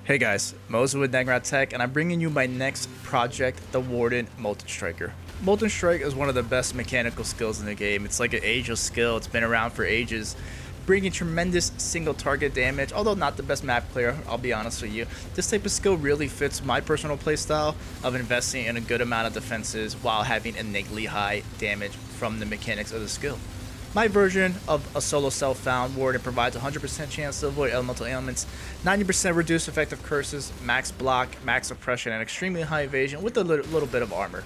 Hey guys, Moses with Negrat Tech, and I'm bringing you my next project, the Warden Molten Striker. Molten Strike is one of the best mechanical skills in the game. It's like an ageless skill. It's been around for ages, bringing tremendous single target damage, although not the best map player, I'll be honest with you. This type of skill really fits my personal playstyle of investing in a good amount of defenses while having innately high damage from the mechanics of the skill. My version of a solo self-found Warden provides 100% chance to avoid elemental ailments, 90% reduced effective curses, max block, max suppression, and extremely high evasion with a little bit of armor.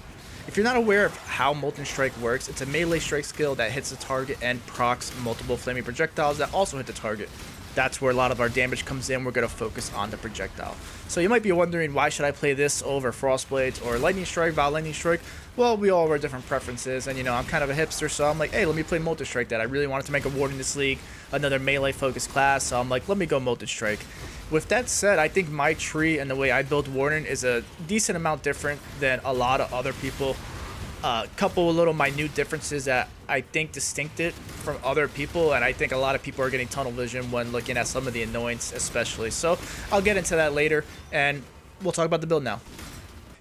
If you're not aware of how Molten Strike works, it's a melee strike skill that hits the target and procs multiple flaming projectiles that also hit the target. That's where a lot of our damage comes in. We're going to focus on the projectile. So you might be wondering, why should I play this over Frostblades or Lightning Strike, Vaal Lightning Strike? Well, we all have our different preferences, and you know, I'm kind of a hipster, so I'm like, hey, let me play Molten Strike. That I really wanted to make a Warden in this league, another melee focused class, so I'm like, let me go Molten Strike. With that said, I think my tree and the way I build Warden is a decent amount different than a lot of other people. Couple of little minute differences that I think distinct it from other people, and I think a lot of people are getting tunnel vision when looking at some of the Anoints especially. So I'll get into that later, and we'll talk about the build now.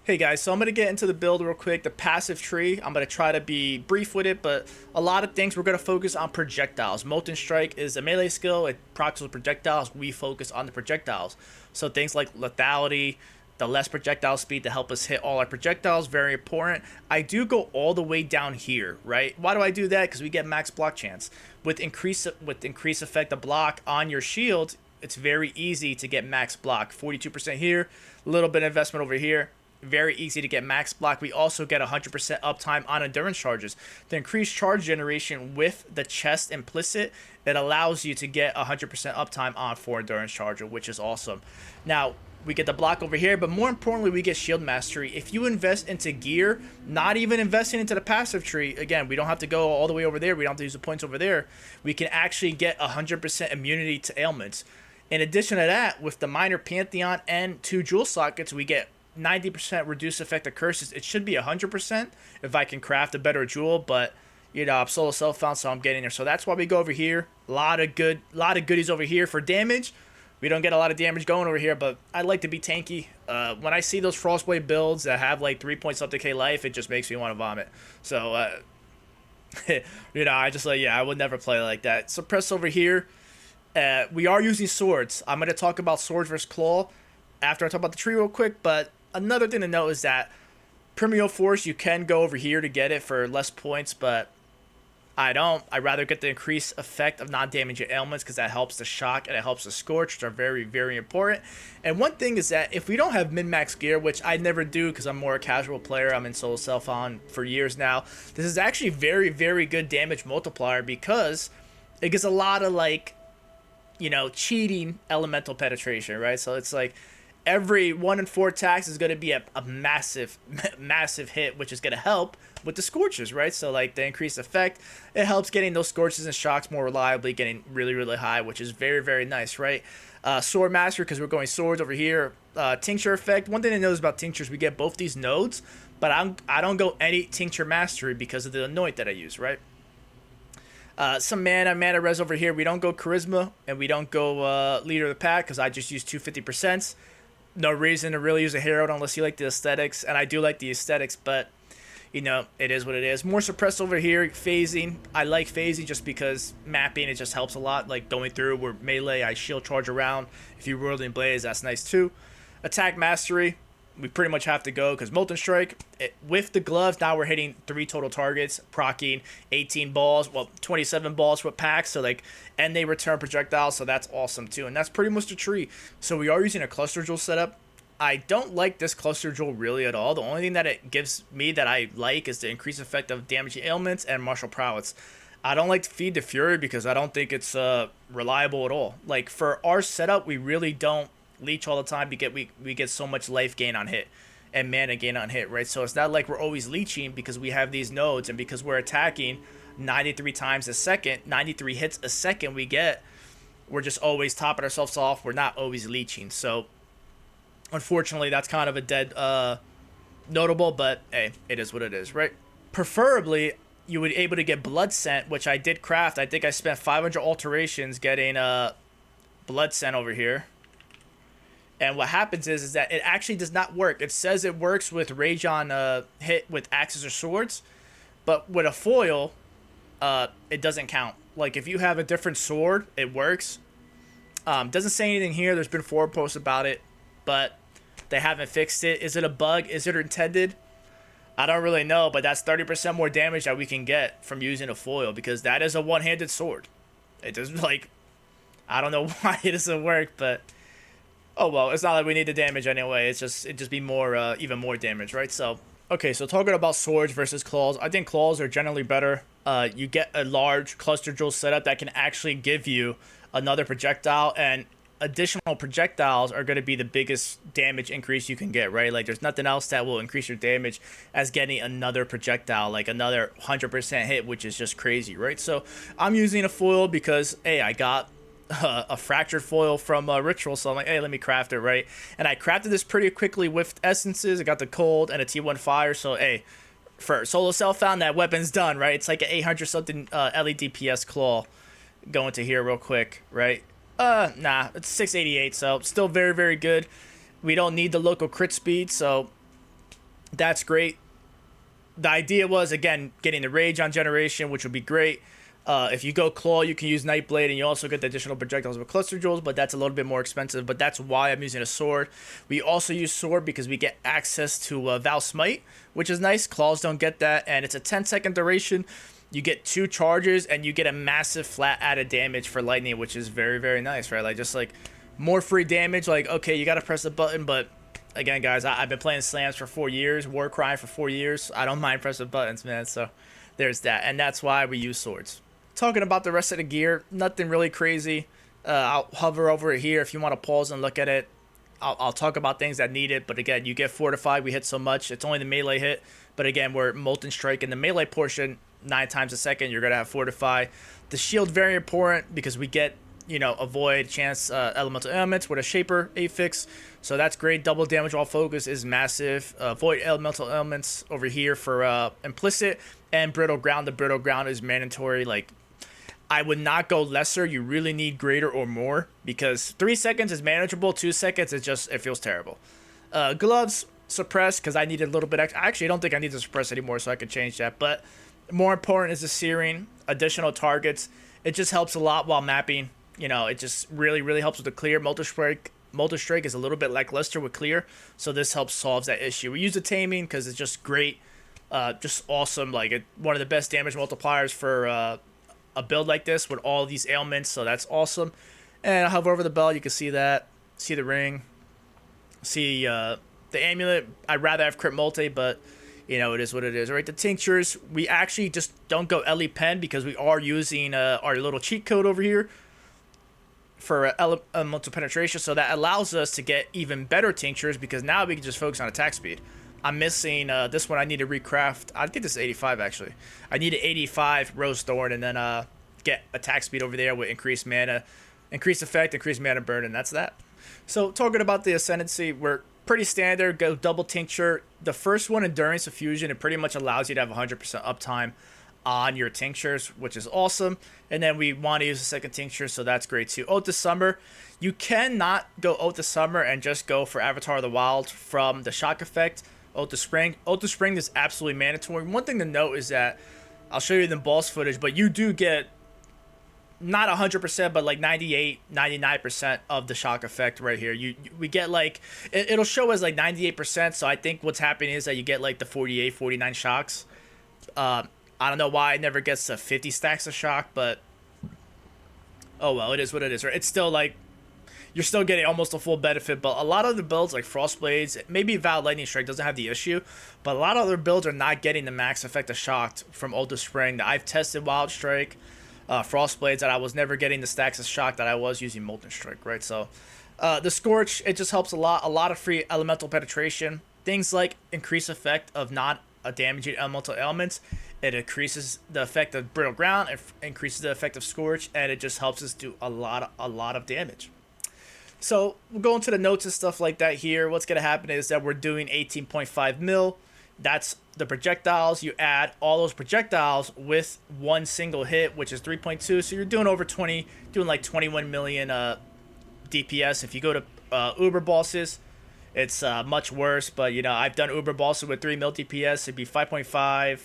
Hey guys, so I'm going to get into the build real quick. The passive tree, I'm going to try to be brief with it, but a lot of things we're going to focus on projectiles. Molten Strike is a melee skill. It procs with projectiles. We focus on the projectiles. So things like lethality, the less projectile speed to help us hit all our projectiles, very important. I do go all the way down here, right? Why do I do that? Because we get max block chance. With increased effect of block on your shield, it's very easy to get max block. 42% here, a little bit of investment over here. Very easy to get max block. We also get 100% uptime on endurance charges. The increased charge generation with the chest implicit, it allows you to get 100% uptime on 4 endurance charger, which is awesome. Now, we get the block over here, but more importantly, we get shield mastery. If you invest into gear, not even investing into the passive tree, again, we don't have to go all the way over there. We don't have to use the points over there. We can actually get 100% immunity to ailments. In addition to that, with the minor pantheon and 2 jewel sockets, we get 90% reduced effect of curses. It should be 100% if I can craft a better jewel, but you know, I'm solo self-found, so I'm getting there. So that's why we go over here. A lot of goodies over here for damage. We don't get a lot of damage going over here, but I like to be tanky. When I see those Frostblade builds that have like 3 points up to K life, it just makes me want to vomit. So, you know, I just like, yeah, I would never play like that. Suppress over here. We are using swords. I'm going to talk about swords versus claw after I talk about the tree real quick, but another thing to note is that Primeo Force, you can go over here to get it for less points, but I don't. I'd rather get the increased effect of non-damaging ailments because that helps the shock and it helps the scorch, which are very, very important. And one thing is that if we don't have min-max gear, which I never do because I'm more a casual player, I'm in solo self-on for years now, this is actually very, very good damage multiplier because it gets a lot of, like, you know, cheating elemental penetration, right? So it's like every 1 in 4 attacks is going to be a massive, massive hit, which is going to help with the scorches, right? So like the increased effect, it helps getting those scorches and shocks more reliably, getting really, really high, which is very, very nice, right? Sword master, because we're going swords over here. Tincture effect. One thing to notice about tinctures, we get both these nodes, but I don't go any tincture mastery because of the Anoint that I use, right? Some mana res over here. We don't go charisma and we don't go leader of the pack because I just use 250%. No reason to really use a hero unless you like the aesthetics, and I do like the aesthetics, but you know, it is what it is. More suppressed over here. Phasing. I like phasing just because mapping, it just helps a lot. Like going through where melee, I shield charge around. If you whirling blaze, that's nice too. Attack mastery. We pretty much have to go because Molten Strike, with the gloves, now we're hitting 3 total targets, proccing 18 balls, well, 27 balls with packs, so like, and they return projectiles, so that's awesome too, and that's pretty much the tree. So we are using a cluster jewel setup. I don't like this cluster jewel really at all. The only thing that it gives me that I like is the increased effect of damaging ailments and martial prowess. I don't like to feed the fury because I don't think it's reliable at all. Like for our setup, we really don't leech all the time because we get so much life gain on hit and mana gain on hit, right? So it's not like we're always leeching because we have these nodes, and because we're attacking 93 times a second, 93 hits a second we're just always topping ourselves off. We're not always leeching. So unfortunately, that's kind of a dead notable, but hey, it is what it is, right? Preferably, you would be able to get blood scent, which I did craft. I think I spent 500 alterations getting blood scent over here. And what happens is that it actually does not work. It says it works with regen hit with axes or swords, but with a foil, it doesn't count. Like if you have a different sword, it works. Doesn't say anything here. There's been 4 posts about it, but they haven't fixed it. Is it a bug? Is it intended? I don't really know, but that's 30% more damage that we can get from using a foil, because that is a one-handed sword. It doesn't, like, I don't know why it doesn't work, but oh well, it's not like we need the damage anyway. It just be more, even more damage, right? So okay, so talking about swords versus claws, I think claws are generally better. You get a large cluster drill setup that can actually give you another projectile, and additional projectiles are going to be the biggest damage increase you can get, right? Like there's nothing else that will increase your damage as getting another projectile, like another 100% hit, which is just crazy, right? So I'm using a foil because, hey, I got a fractured foil from Ritual, so I'm like, hey, let me craft it, right? And I crafted this pretty quickly with essences. I got the cold and a T1 fire, so hey, for solo self found, that weapon's done, right? It's like an 800 something LED PS claw going to here real quick, right? Nah, it's 688, so still very, very good. We don't need the local crit speed, so that's great. The idea was, again, getting the rage on generation, which would be great. If you go claw, you can use Nightblade, and you also get the additional projectiles with cluster jewels, but that's a little bit more expensive. But that's why I'm using a sword. We also use sword because we get access to Vaal Smite, which is nice. Claws don't get that, and it's a 10-second duration. You get 2 charges, and you get a massive flat added damage for lightning, which is very, very nice, right? Like, just like more free damage. Like, okay, you got to press the button, but again, guys, I've been playing slams for 4 years, Warcry for 4 years. I don't mind pressing buttons, man. So there's that, and that's why we use swords. Talking about the rest of the gear, nothing really crazy. I'll hover over it here if you want to pause and look at it. I'll talk about things that need it, but again, you get fortified. We hit so much. It's only the melee hit, but again, we're Molten Strike in the melee portion 9 times a second. You're gonna have fortify. The shield, very important because we get, you know, avoid chance elemental ailments with a shaper affix, so that's great. Double damage while focus is massive. Avoid elemental ailments over here for implicit, and brittle ground. The brittle ground is mandatory. Like, I would not go lesser. You really need greater or more, because 3 seconds is manageable. 2 seconds, it feels terrible. Gloves, suppress, because I needed a little bit extra. Actually, I don't think I need to suppress anymore, so I could change that. But more important is the searing, additional targets. It just helps a lot while mapping. You know, it just really, really helps with the clear. Molten Strike is a little bit lackluster with clear, so this helps solve that issue. We use the taming because it's just great, just awesome. Like, one of the best damage multipliers for a build like this with all these ailments, so that's awesome. And I hover over the belt, you can see that, see the ring, see the amulet. I'd rather have crit multi, but you know, it is what it is. All right, the tinctures, we actually just don't go Ellie Pen because we are using our little cheat code over here for elemental penetration, so that allows us to get even better tinctures, because now we can just focus on attack speed. I'm missing this one. I need to recraft. I think this is 85 actually. I need an 85 Rose Thorn, and then get attack speed over there with increased mana, increased effect, increased mana burn, and that's that. So talking about the ascendancy, we're pretty standard. Go double tincture. The first one, endurance of fusion, it pretty much allows you to have 100% uptime on your tinctures, which is awesome. And then we want to use the second tincture, so that's great too. Oath to Summer, you cannot go Oath to Summer and just go for Avatar of the Wild from the shock effect. Oath to Spring. Oath to Spring is absolutely mandatory. One thing to note is that, I'll show you the boss footage, but you do get not 100%, but like 98, 99% of the shock effect right here. We get like, it'll show as like 98%, so I think what's happening is that you get like the 48, 49 shocks. I don't know why it never gets to 50 stacks of shock, but oh well, it is what it is, right? It's still like, you're still getting almost a full benefit, but a lot of the builds like Frostblades, maybe Vaal Lightning Strike doesn't have the issue, but a lot of other builds are not getting the max effect of shocked from Oath to Spring. I've tested Wild Strike, Frostblades, that I was never getting the stacks of shock that I was using Molten Strike, right? So the Scorch, it just helps a lot of free elemental penetration. Things like increased effect of not damaging elemental elements. It increases the effect of Brittle Ground, it increases the effect of Scorch, and it just helps us do a lot of damage. So we'll go into the notes and stuff like that here. What's going to happen is that we're doing 18.5 mil. That's the projectiles. You add all those projectiles with one single hit, which is 3.2. So you're doing over 20, doing like 21 million DPS. If you go to Uber bosses, it's much worse. But you know, I've done Uber bosses with 3 mil DPS. It'd be 5.5,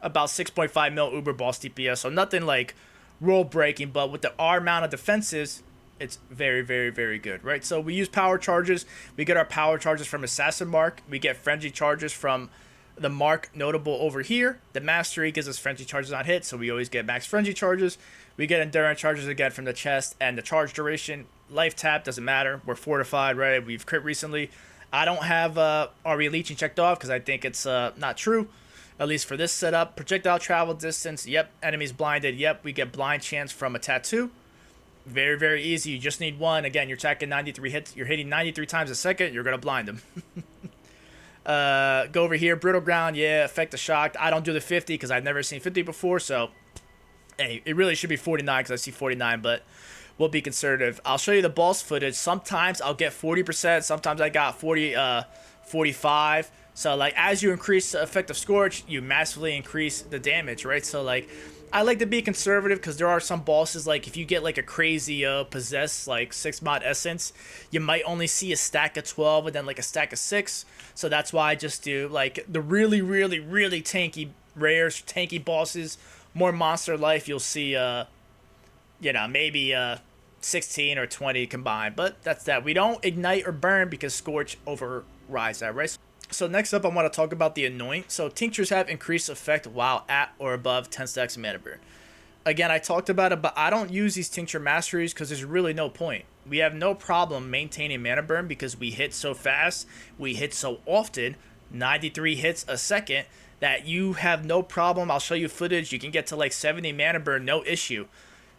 about 6.5 mil Uber boss DPS. So nothing like rule breaking, but with our amount of defenses, it's very, very, very good, right? So we use power charges. We get our power charges from Assassin Mark. We get frenzy charges from the Mark notable over here. The Mastery gives us frenzy charges on hit, so we always get max frenzy charges. We get endurance charges again from the chest, and the charge duration, life tap, doesn't matter. We're fortified, right? We've crit recently. I don't have RE leeching checked off because I think it's not true, at least for this setup. Projectile travel distance, yep. Enemies blinded, yep. We get blind chance from a tattoo. Very, very easy. You just need one. Again, you're attacking 93 hits. You're hitting 93 times a second. You're going to blind them. Go over here. Brittle ground. Yeah, effect the shock. I don't do the 50 because I've never seen 50 before. So, hey, it really should be 49 because I see 49. But we'll be conservative. I'll show you the boss footage. Sometimes I'll get 40%. Sometimes I got 45. So, like, as you increase the effective scorch, you massively increase the damage, right? So, like, I like to be conservative because there are some bosses, like if you get like a crazy possessed like 6 mod essence, you might only see a stack of 12 and then like a stack of 6. So that's why I just do like the really, really, really tanky rares, tanky bosses, more monster life. You'll see, you know, maybe 16 or 20 combined. But that's that. We don't ignite or burn because Scorch overrides that, right? So next up, I want to talk about the Anoint. So Tinctures have increased effect while at or above 10 stacks of mana burn. Again, I talked about it, but I don't use these Tincture Masteries because there's really no point. We have no problem maintaining mana burn because we hit so fast, we hit so often, 93 hits a second, that you have no problem. I'll show you footage. You can get to like 70 mana burn, no issue.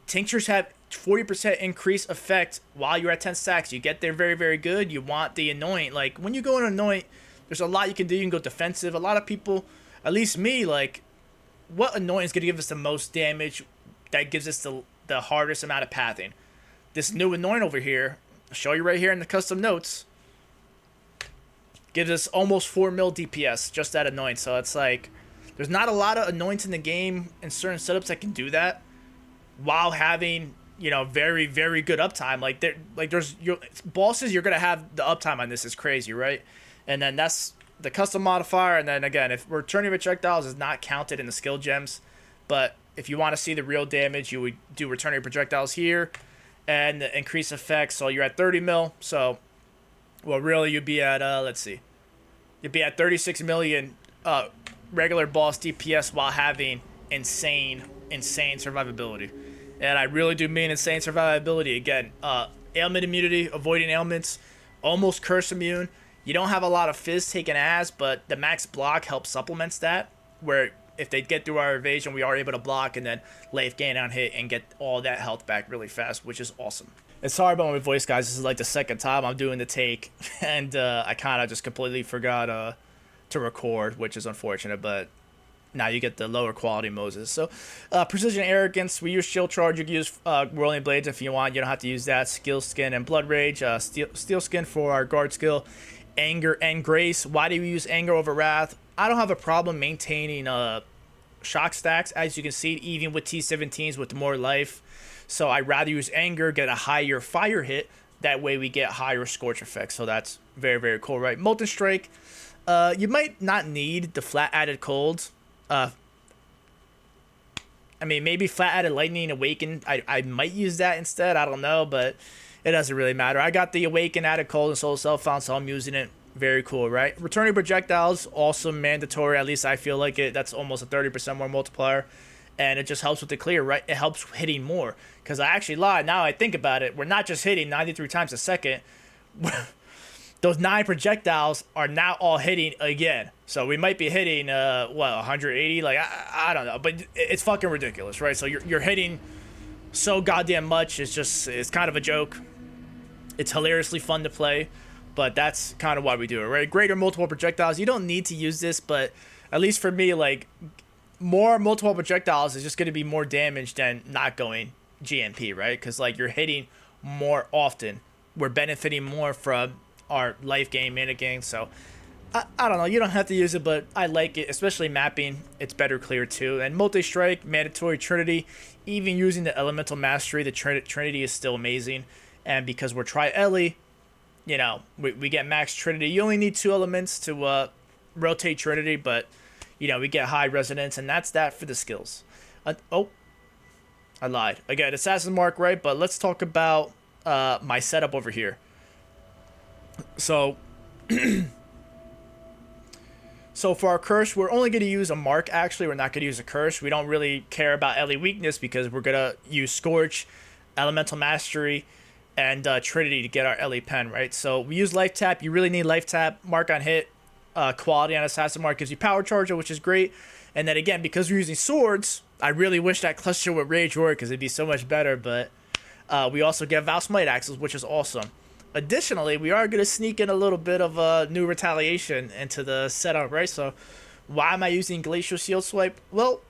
Tinctures have 40% increase effect while you're at 10 stacks. You get there very, very good. You want the Anoint. Like when you go in Anoint, there's a lot you can do. You can go defensive. A lot of people, at least me, like, what Anoint is going to give us the most damage that gives us the hardest amount of pathing? This new Anoint over here, I'll show you right here in the custom notes, gives us almost 4 mil DPS, just that Anoint. So it's like, there's not a lot of Anoints in the game in certain setups that can do that while having, you know, very, very good uptime. Like there's bosses, you're going to have the uptime on this is crazy, right? And then that's the custom modifier. And then again, if returning projectiles is not counted in the skill gems, but if you want to see the real damage, you would do returning projectiles here and the increase effect. So you're at 30 mil. So, well, really you'd be at, let's see, you'd be at 36 million regular boss DPS while having insane survivability. And I really do mean insane survivability. Again, ailment immunity, avoiding ailments, almost curse immune. You don't have a lot of phys taken as, but the max block helps supplements that, where if they get through our evasion, we are able to block and then life gain on hit and get all that health back really fast, which is awesome. And sorry about my voice, guys. This is like the second time I'm doing the take, and I kind of just completely forgot to record, which is unfortunate, but now you get the lower quality Moses. So, Precision Arrogance, we use Shield Charge. You can use Whirling Blades if you want. You don't have to use that. Skill Skin and Blood Rage. Steel Skin for our guard skill. Anger and Grace. Why do we use Anger over Wrath? I don't have a problem maintaining shock stacks, as you can see, even with T17s with more life. So I'd rather use Anger, get a higher fire hit. That way we get higher Scorch effects. So that's very, very cool, right? Molten Strike. You might not need the flat added cold. I mean, maybe flat added Lightning Awaken. I might use that instead. I don't know, but it doesn't really matter. I got the Awaken added cold and Soul Self Found, so I'm using it. Very cool, right? Returning projectiles, also mandatory. At least I feel like it. That's almost a 30% more multiplier. And it just helps with the clear, right? It helps hitting more. Because I actually lied. Now I think about it. We're not just hitting 93 times a second. Those 9 projectiles are now all hitting again. So we might be hitting, 180? Like, I don't know. But it's fucking ridiculous, right? So you're hitting so goddamn much. It's kind of a joke. It's hilariously fun to play. But that's kind of why we do it, right? Greater multiple projectiles. You don't need to use this, but at least for me, like, more multiple projectiles is just going to be more damage than not going GMP, right? Because, like, you're hitting more often. We're benefiting more from our life gain, mana gain. So, I don't know. You don't have to use it, but I like it, especially mapping. It's better clear, too. And multi-strike, mandatory Trinity. Even using the Elemental Mastery, the Trinity is still amazing. And because we're tri-Ellie, you know, we get max Trinity. You only need 2 elements to rotate Trinity, but, you know, we get high resonance, and that's that for the skills. Oh, I lied. Again, Assassin Mark, right? But let's talk about my setup over here. So, so for our curse, we're only going to use a mark, actually. We're not going to use a curse. We don't really care about Ellie weakness because we're going to use Scorch, Elemental Mastery, and Trinity to get our Ellie pen, right? So we use life tap. You really need life tap. Mark on hit, quality on Assassin Mark gives you power charger, which is great. And then again, because we're using swords, I really wish that cluster with Rage worked because it'd be so much better. But we also get Vaal Smite axes, which is awesome. Additionally, we are going to sneak in a little bit of a new retaliation into the setup, right? So why am I using Glacial Shield Swipe? Well,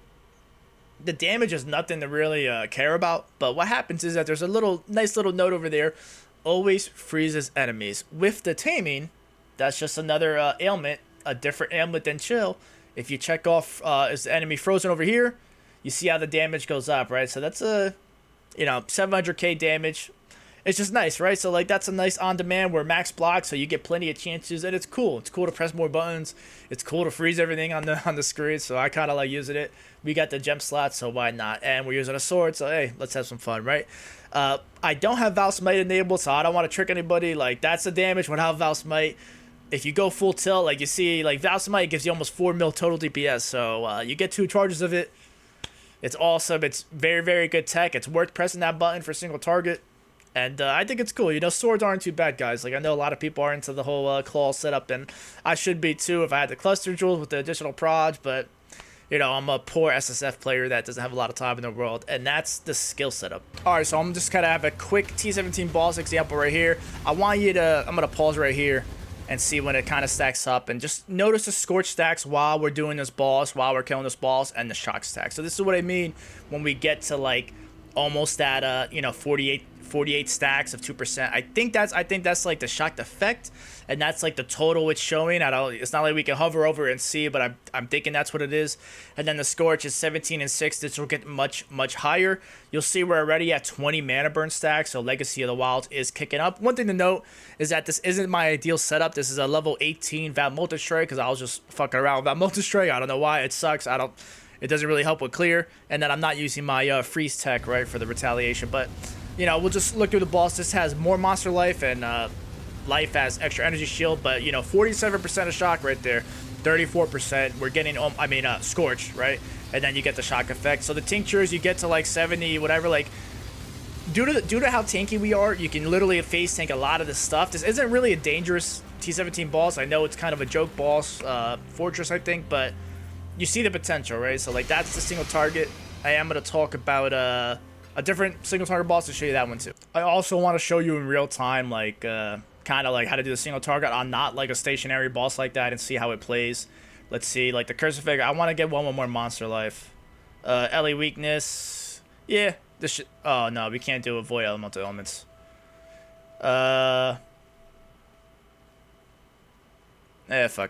the damage is nothing to really care about, but what happens is that there's a nice little note over there, always freezes enemies. With the taming, that's just another ailment, a different ailment than chill. If you check off is the enemy frozen over here, you see how the damage goes up, right? So that's a, you know, 700k damage. It's just nice, right? So like that's a nice on demand where max block, so you get plenty of chances, and it's cool. It's cool to press more buttons. It's cool to freeze everything on the screen. So I kind of like using it. We got the gem slot, so why not? And we're using a sword, so hey, let's have some fun, right? I don't have Vaal Smite enabled, so I don't want to trick anybody. Like that's the damage without Vaal Smite. If you go full tilt, like you see, like Vaal Smite gives you almost 4 mil total DPS. So you get 2 charges of it. It's awesome. It's very, very good tech. It's worth pressing that button for a single target. And I think it's cool. You know, swords aren't too bad, guys. Like, I know a lot of people are into the whole claw setup, and I should be too if I had the cluster jewels with the additional proj, but, you know, I'm a poor SSF player that doesn't have a lot of time in the world, and that's the skill setup. All right, so I'm just going to have a quick T17 Boss example right here. I'm going to pause right here and see when it kind of stacks up, and just notice the Scorch stacks while we're doing this boss, while we're killing this boss, and the shock stack. So this is what I mean when we get to, like, almost at, you know, 48 stacks of 2%. I think that's like the shocked effect, and that's like the total it's showing. It's not like we can hover over and see, but I'm thinking that's what it is. And then the Scorch is 17 and 6. This will get much higher. You'll see we're already at 20 mana burn stacks, so Legacy of the Wild is kicking up. One thing to note is that this isn't my ideal setup. This is a level 18 Vaal Molten Strike because I was just fucking around with Vaal Molten Strike. I don't know why. It sucks. It doesn't really help with clear. And then I'm not using my freeze tech, right, for the retaliation, but you know, we'll just look through the boss. This has more monster life, and life as extra energy shield, but, you know, 47% of shock right there, 34%. We're getting, Scorch, right? And then you get the shock effect. So the tinctures, you get to, like, 70, whatever, like, due to how tanky we are, you can literally face tank a lot of this stuff. This isn't really a dangerous T17 boss. I know it's kind of a joke boss, Fortress, I think, but you see the potential, right? So, like, that's the single target. I am going to talk about, a different single target boss to show you that one too. I also want to show you in real time, like, kind of like how to do the single target on not like a stationary boss like that and see how it plays. Let's see, like the cursor figure. I want to get one with more monster life. Ellie weakness. Yeah, this should. Oh no, we can't do avoid elemental elements. Fuck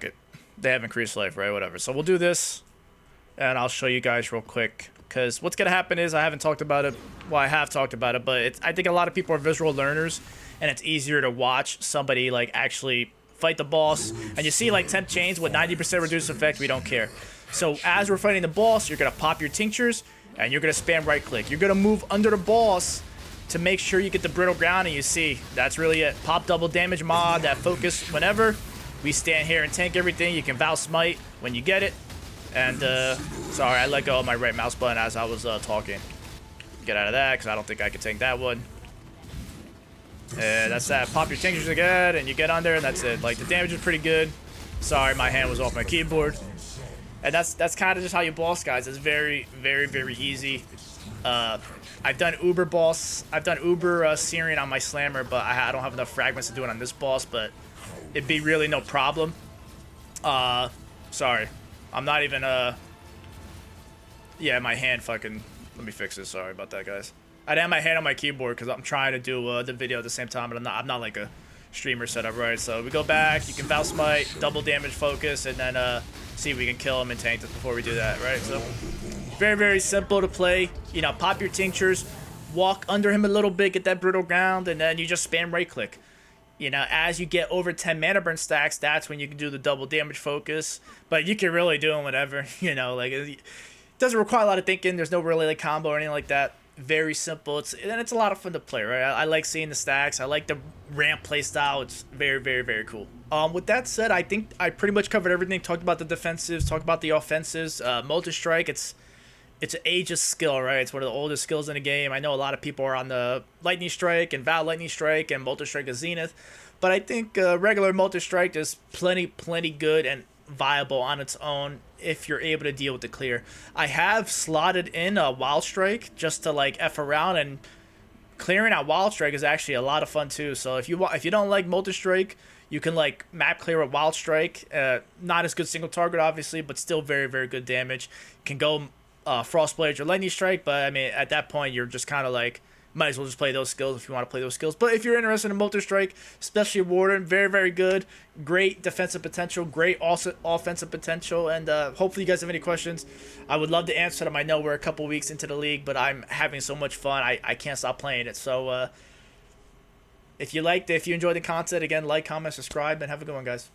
it. They have increased life, right? Whatever. So we'll do this, and I'll show you guys real quick. Because what's going to happen is, I haven't talked about it. Well, I have talked about it, but I think a lot of people are visual learners, and it's easier to watch somebody, like, actually fight the boss. And you see, like, temp chains with 90% reduced effect, we don't care. So as we're fighting the boss, you're going to pop your tinctures, and you're going to spam right-click. You're going to move under the boss to make sure you get the brittle ground, and you see, that's really it. Pop double damage mod, that focus whenever. We stand here and tank everything. You can Vaal Smite when you get it. And, sorry, I let go of my right mouse button as I was talking. Get out of that, because I don't think I can take that one. And that's that. Pop your tinctures again, and you get under, and that's it. Like, the damage is pretty good. Sorry, my hand was off my keyboard. And that's kind of just how you boss, guys. It's very, very, very easy. I've done Uber boss. I've done Uber Sirius on my slammer, but I don't have enough fragments to do it on this boss, but it'd be really no problem. Sorry. I'm not even, yeah, my hand fucking, let me fix this, sorry about that, guys. I had my hand on my keyboard because I'm trying to do the video at the same time, but I'm not like a streamer setup, right? So we go back, you can Vaal Smite, double damage focus, and then see if we can kill him and tank this before we do that, right? So very, very simple to play. You know, pop your tinctures, walk under him a little bit, get that brutal ground, and then you just spam right click. You know, as you get over 10 mana burn stacks, that's when you can do the double damage focus. But you can really do them whatever, you know, like it doesn't require a lot of thinking. There's no really like combo or anything like that. Very simple. It's a lot of fun to play, right? I like seeing the stacks. I like the ramp play style. It's very, very, very cool. With that said, I think I pretty much covered everything. Talked about the defensives, talked about the offensives. Molten Strike, it's an ageless skill, right? It's one of the oldest skills in the game. I know a lot of people are on the Lightning Strike and Vaal Lightning Strike and Molten Strike is Zenith, but I think regular Molten Strike is plenty good and viable on its own if you're able to deal with the clear. I have slotted in a Wild Strike just to like F around, and clearing out Wild Strike is actually a lot of fun too. So if you don't like Molten Strike, you can like map clear with Wild Strike. Not as good single target obviously, but still very good damage. Can go Frostblade or Lightning Strike, but I mean at that point you're just kind of like might as well just play those skills if you want to play those skills. But if you're interested in Molten Strike, especially Warden, very good, great defensive potential, great also offensive potential, and hopefully you guys have any questions. I would love to answer them. I know we're a couple weeks into the league, but I'm having so much fun. I can't stop playing it. So if you enjoyed the content, again, like, comment, subscribe, and have a good one, guys.